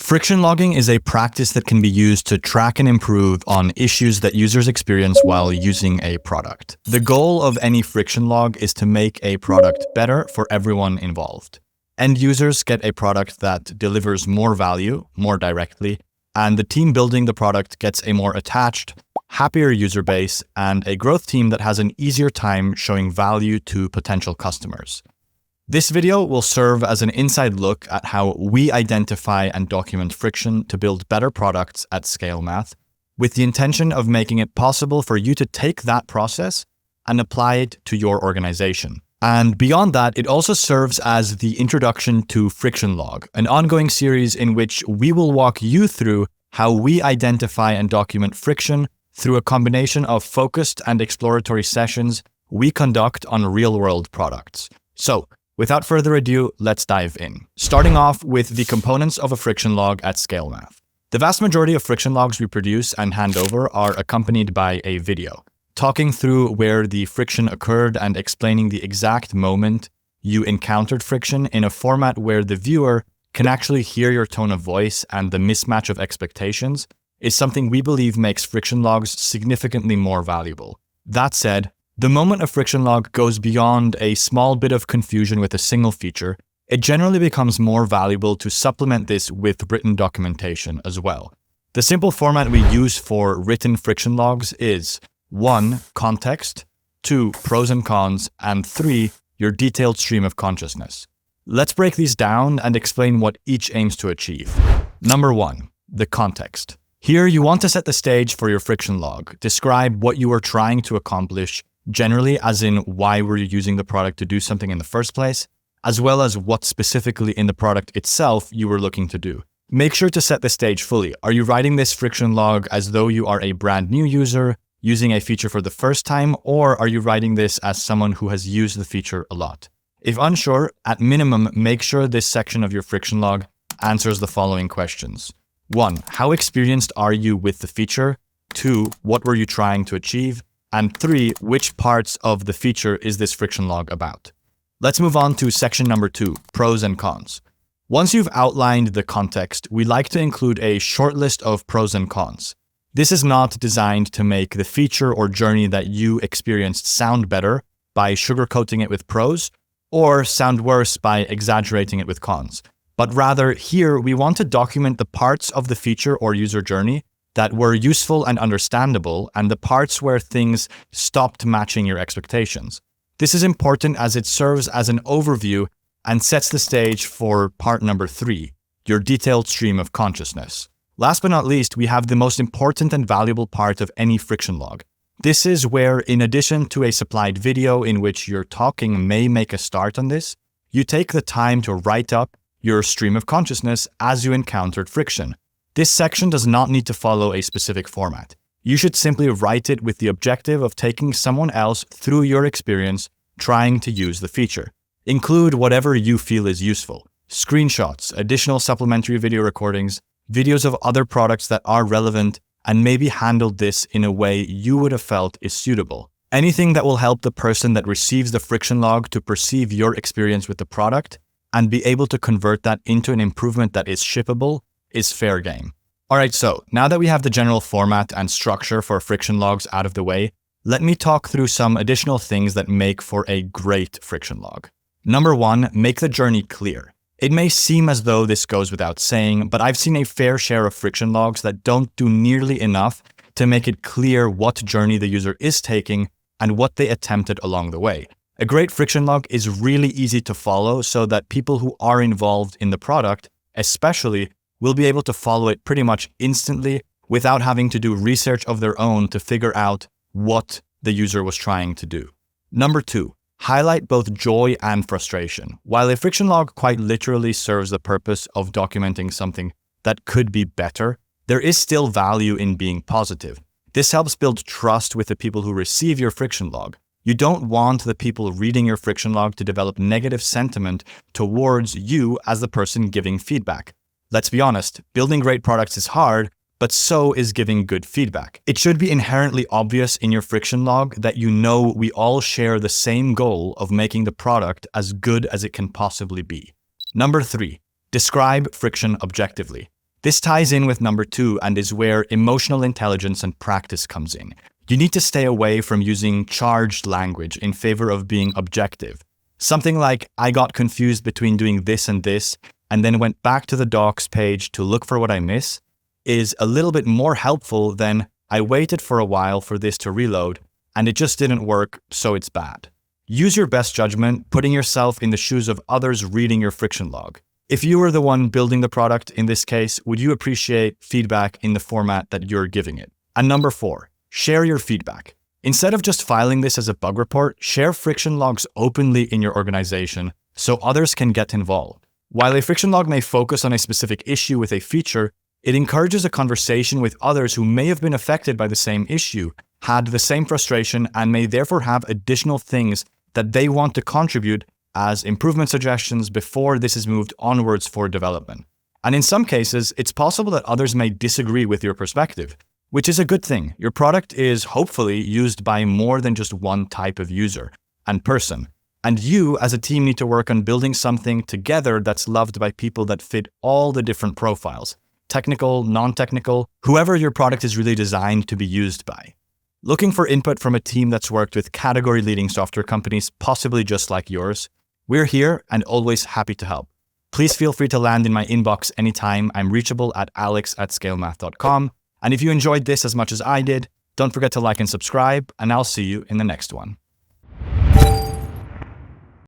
Friction logging is a practice that can be used to track and improve on issues that users experience while using a product. The goal of any friction log is to make a product better for everyone involved. End users get a product that delivers more value, more directly, and the team building the product gets a more attached, happier user base and a growth team that has an easier time showing value to potential customers. This video will serve as an inside look at how we identify and document friction to build better products at ScaleMath, with the intention of making it possible for you to take that process and apply it to your organization. And beyond that, it also serves as the introduction to Friction Log, an ongoing series in which we will walk you through how we identify and document friction through a combination of focused and exploratory sessions we conduct on real-world products. So, without further ado, let's dive in. Starting off with the components of a friction log at ScaleMath. The vast majority of friction logs we produce and hand over are accompanied by a video, talking through where the friction occurred and explaining the exact moment you encountered friction in a format where the viewer can actually hear your tone of voice, and the mismatch of expectations is something we believe makes friction logs significantly more valuable. That said, the moment a friction log goes beyond a small bit of confusion with a single feature, it generally becomes more valuable to supplement this with written documentation as well. The simple format we use for written friction logs is 1. Context, 2. Pros and cons, and 3. Your detailed stream of consciousness. Let's break these down and explain what each aims to achieve. Number 1. The context. Here you want to set the stage for your friction log, describe what you are trying to accomplish, generally as in why were you using the product to do something in the first place, as well as what specifically in the product itself you were looking to do. Make sure to set the stage fully. Are you writing this friction log as though you are a brand new user using a feature for the first time, or are you writing this as someone who has used the feature a lot? If unsure, at minimum, make sure this section of your friction log answers the following questions. 1. How experienced are you with the feature? 2. What were you trying to achieve? And 3. Which parts of the feature is this friction log about? Let's move on to section number 2, pros and cons. Once you've outlined the context, we like to include a short list of pros and cons. This is not designed to make the feature or journey that you experienced sound better by sugarcoating it with pros, or sound worse by exaggerating it with cons. But rather, here we want to document the parts of the feature or user journey that were useful and understandable, and the parts where things stopped matching your expectations. This is important as it serves as an overview and sets the stage for part number 3, your detailed stream of consciousness. Last but not least, we have the most important and valuable part of any friction log. This is where, in addition to a supplied video in which your talking may make a start on this, you take the time to write up your stream of consciousness as you encountered friction. This section does not need to follow a specific format. You should simply write it with the objective of taking someone else through your experience trying to use the feature. Include whatever you feel is useful. Screenshots, additional supplementary video recordings, videos of other products that are relevant, and maybe handle this in a way you would have felt is suitable. Anything that will help the person that receives the friction log to perceive your experience with the product and be able to convert that into an improvement that is shippable is fair game. Alright, so now that we have the general format and structure for friction logs out of the way, let me talk through some additional things that make for a great friction log. Number 1, make the journey clear. It may seem as though this goes without saying, but I've seen a fair share of friction logs that don't do nearly enough to make it clear what journey the user is taking and what they attempted along the way. A great friction log is really easy to follow so that people who are involved in the product, especially, will be able to follow it pretty much instantly without having to do research of their own to figure out what the user was trying to do. Number 2, highlight both joy and frustration. While a friction log quite literally serves the purpose of documenting something that could be better, there is still value in being positive. This helps build trust with the people who receive your friction log. You don't want the people reading your friction log to develop negative sentiment towards you as the person giving feedback. Let's be honest, building great products is hard, but so is giving good feedback. It should be inherently obvious in your friction log that you know we all share the same goal of making the product as good as it can possibly be. Number 3, describe friction objectively. This ties in with number 2 and is where emotional intelligence and practice comes in. You need to stay away from using charged language in favor of being objective. Something like, I got confused between doing this and then went back to the docs page to look for what I miss, is a little bit more helpful than, I waited for a while for this to reload, and it just didn't work, so it's bad. Use your best judgment, putting yourself in the shoes of others reading your friction log. If you were the one building the product in this case, would you appreciate feedback in the format that you're giving it? And number 4, share your feedback. Instead of just filing this as a bug report, share friction logs openly in your organization so others can get involved. While a friction log may focus on a specific issue with a feature, it encourages a conversation with others who may have been affected by the same issue, had the same frustration, and may therefore have additional things that they want to contribute as improvement suggestions before this is moved onwards for development. And in some cases, it's possible that others may disagree with your perspective, which is a good thing. Your product is hopefully used by more than just one type of user and person. And you as a team need to work on building something together that's loved by people that fit all the different profiles, technical, non-technical, whoever your product is really designed to be used by. Looking for input from a team that's worked with category-leading software companies, possibly just like yours? We're here and always happy to help. Please feel free to land in my inbox anytime. I'm reachable at alex@scalemath.com. And if you enjoyed this as much as I did, don't forget to like and subscribe, and I'll see you in the next one.